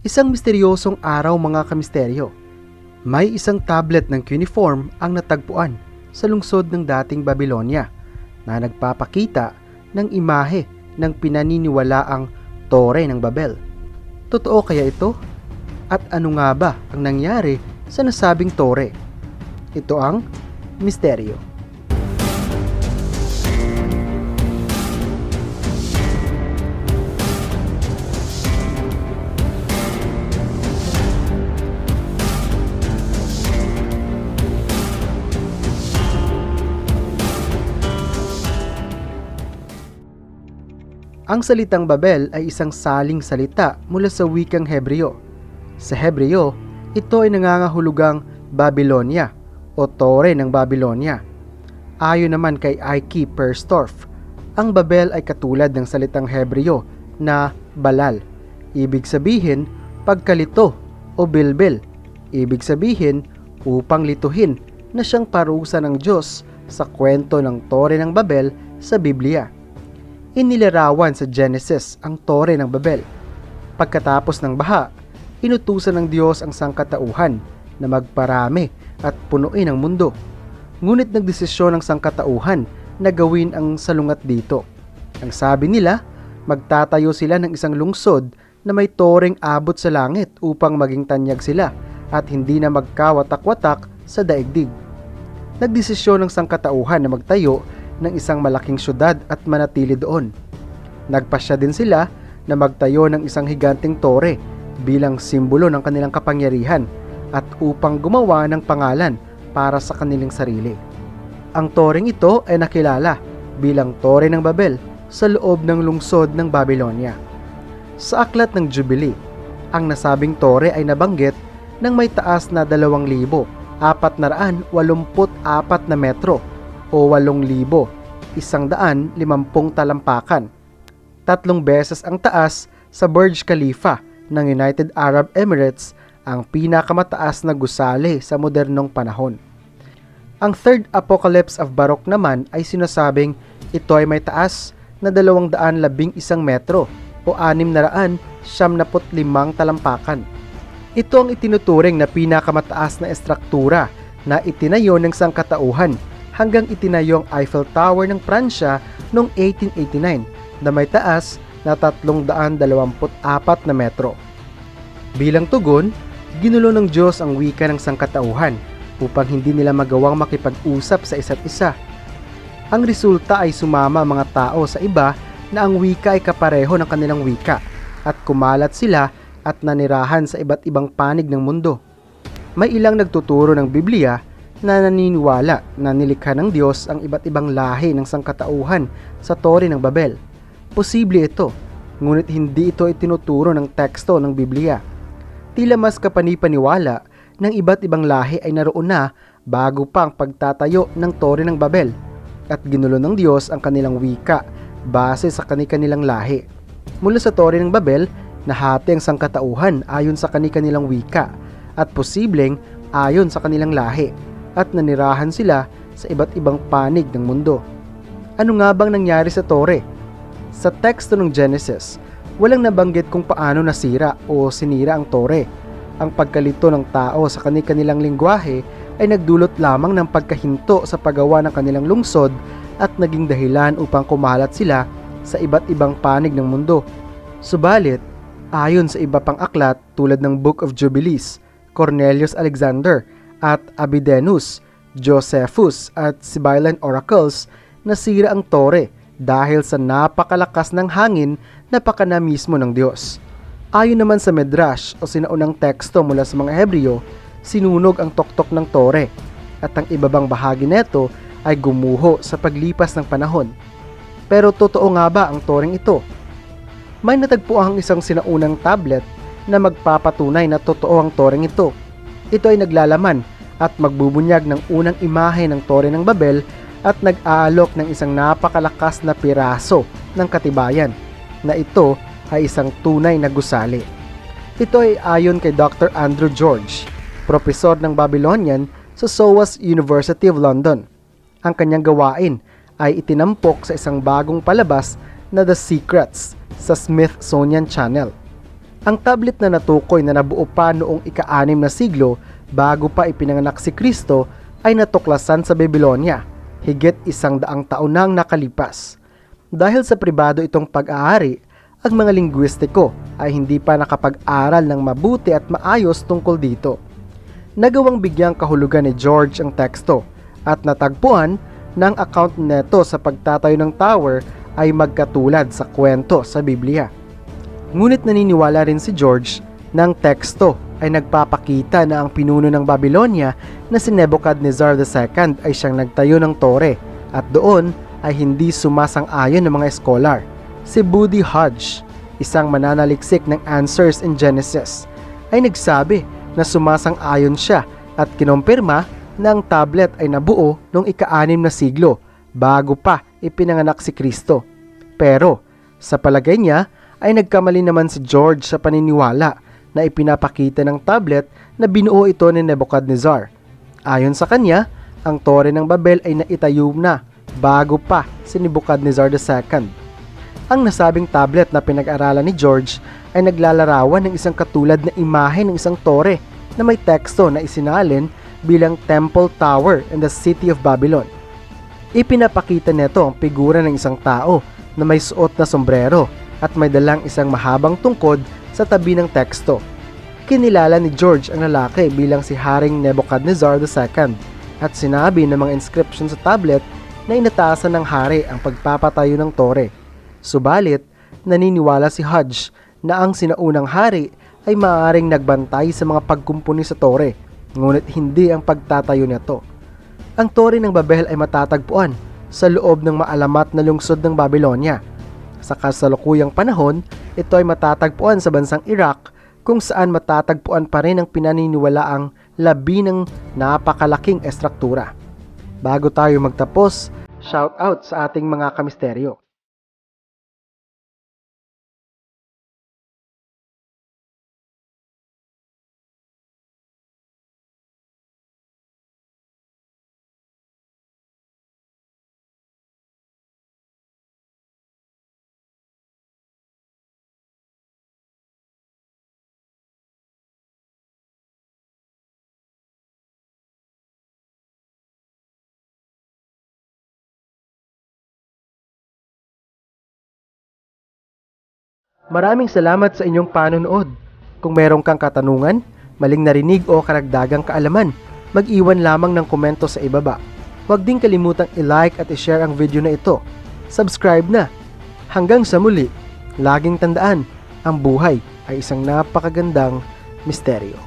Isang misteryosong araw mga kamisteryo. May isang tablet ng cuneiform ang natagpuan sa lungsod ng dating Babylonia na nagpapakita ng imahe ng pinaniniwalaang Tore ng Babel. Totoo kaya ito? At ano nga ba ang nangyari sa nasabing tore? Ito ang misteryo. Ang salitang Babel ay isang saling salita mula sa wikang Hebreo. Sa Hebreo, ito ay nangangahulugang Babylonia o Tore ng Babylonia. Ayon naman kay Ike Perstorff, ang Babel ay katulad ng salitang Hebreo na balal. Ibig sabihin, pagkalito o bilbil. Ibig sabihin, upang lituhin na siyang parusa ng Diyos sa kwento ng Tore ng Babel sa Biblia. Inilarawan sa Genesis ang Tore ng Babel. Pagkatapos ng baha, inutusan ng Diyos ang sangkatauhan na magparami at punuin ang mundo. Ngunit nagdesisyon ang sangkatauhan na gawin ang salungat dito. Ang sabi nila, magtatayo sila ng isang lungsod na may toreng abot sa langit upang maging tanyag sila at hindi na magkawatak-watak sa daigdig. Nagdesisyon ng sangkatauhan na magtayo ng isang malaking syudad at manatili doon. Nagpasya din sila na magtayo ng isang higanting tore bilang simbolo ng kanilang kapangyarihan at upang gumawa ng pangalan para sa kanilang sarili. Ang toreng ito ay nakilala bilang Tore ng Babel sa loob ng lungsod ng Babylonia. Sa aklat ng Jubilee, ang nasabing tore ay nabanggit ng may taas na 2,484 na metro o 8,150 talampakan. 3 beses ang taas sa Burj Khalifa ng United Arab Emirates, ang pinakamataas na gusali sa modernong panahon. Ang Third Apocalypse of Baruch naman ay sinasabing ito ay may taas na 211 metro o 675 talampakan. Ito ang itinuturing na pinakamataas na estruktura na itinayo ng sangkatauhan hanggang itinayo ang Eiffel Tower ng Pransya noong 1889 na may taas na 324 na metro. Bilang tugon, ginulo ng Diyos ang wika ng sangkatauhan upang hindi nila magawang makipag-usap sa isa't isa. Ang resulta ay sumama ang mga tao sa iba na ang wika ay kapareho ng kanilang wika at kumalat sila at nanirahan sa iba't ibang panig ng mundo. May ilang nagtuturo ng Biblia na naniniwala na nilikha ng Diyos ang iba't ibang lahi ng sangkatauhan sa Tore ng Babel. Posible ito, ngunit hindi ito itinuturo ng teksto ng Biblia. Tila mas kapanipaniwala ng iba't ibang lahi ay naroon na bago pa ang pagtatayo ng Tore ng Babel at ginulo ng Diyos ang kanilang wika base sa kani-kanilang lahi. Mula sa Tore ng Babel, nahati ang sangkatauhan ayon sa kani-kanilang wika at posibleng ayon sa kanilang lahi, at nanirahan sila sa iba't ibang panig ng mundo. Ano nga bang nangyari sa tore? Sa teksto ng Genesis, walang nabanggit kung paano nasira o sinira ang tore. Ang pagkalito ng tao sa kani-kanilang lingwahe ay nagdulot lamang ng pagkahinto sa paggawa ng kanilang lungsod at naging dahilan upang kumalat sila sa iba't ibang panig ng mundo. Subalit, ayon sa iba pang aklat tulad ng Book of Jubilees, Cornelius Alexander at Abidenus, Josephus at Sibylline Oracles, nasira ang tore dahil sa napakalakas ng hangin na pakana mismo ng Diyos. Ayon naman sa Medrash o sinaunang teksto mula sa mga Hebreo, sinunog ang tuktok ng tore at ang ibabang bahagi nito ay gumuho sa paglipas ng panahon. Pero totoo nga ba ang toreng ito? May natagpuang isang sinaunang tablet na magpapatunay na totoo ang toreng ito. Ito ay naglalaman at magbubunyag ng unang imahe ng Tore ng Babel at nag-aalok ng isang napakalakas na piraso ng katibayan na ito ay isang tunay na gusali. Ito ay ayon kay Dr. Andrew George, propesor ng Babylonian sa SOAS University of London. Ang kanyang gawain ay itinampok sa isang bagong palabas na The Secrets sa Smithsonian Channel. Ang tablet na natukoy na nabuo pa noong ika-6 na siglo bago pa ipinanganak si Kristo ay natuklasan sa Babylonia, higit 100 taon nang nakalipas. Dahil sa pribado itong pag-aari, ang mga linguistiko ay hindi pa nakapag-aral ng mabuti at maayos tungkol dito. Nagawang bigyang kahulugan ni George ang teksto at natagpuan ng account neto sa pagtatayo ng tower ay magkatulad sa kwento sa Biblia. Ngunit naniniwala rin si George na ang teksto ay nagpapakita na ang pinuno ng Babylonia na si Nebuchadnezzar II ay siyang nagtayo ng tore at doon ay hindi sumasang-ayon ng mga eskolar. Si Buddy Hodge, isang mananaliksik ng Answers in Genesis, ay nagsabi na sumasang-ayon siya at kinumpirma na ang tablet ay nabuo noong ika-6 na siglo bago pa ipinanganak si Kristo. Pero sa palagay niya ay nagkamali naman si George sa paniniwala na ipinapakita ng tablet na binuo ito ni Nebuchadnezzar. Ayon sa kanya, ang Tore ng Babel ay naitayo na bago pa si Nebuchadnezzar II. Ang nasabing tablet na pinag-aralan ni George ay naglalarawan ng isang katulad na imahe ng isang tore na may teksto na isinalin bilang Temple Tower in the City of Babylon. Ipinapakita nito ang figura ng isang tao na may suot na sombrero at may dalang isang mahabang tungkod sa tabi ng teksto. Kinilala ni George ang lalaki bilang si Haring Nebuchadnezzar II at sinabi ng mga inscription sa tablet na inatasan ng hari ang pagpapatayo ng tore. Subalit, naniniwala si Hodge na ang sinaunang hari ay maaaring nagbantay sa mga pagkumpuni sa tore, ngunit hindi ang pagtatayo nito. Ang Tore ng Babel ay matatagpuan sa loob ng maalamat na lungsod ng Babylonia. Sa kasalukuyang panahon, ito ay matatagpuan sa bansang Iraq kung saan matatagpuan pa rin ang pinaniniwalaang labi ng napakalaking estruktura. Bago tayo magtapos, shout out sa ating mga kamisteryo. Maraming salamat sa inyong panonood. Kung meron kang katanungan, maling narinig o karagdagang kaalaman, mag-iwan lamang ng komento sa ibaba. Huwag din kalimutang i-like at i-share ang video na ito. Subscribe na. Hanggang sa muli, laging tandaan, ang buhay ay isang napakagandang misteryo.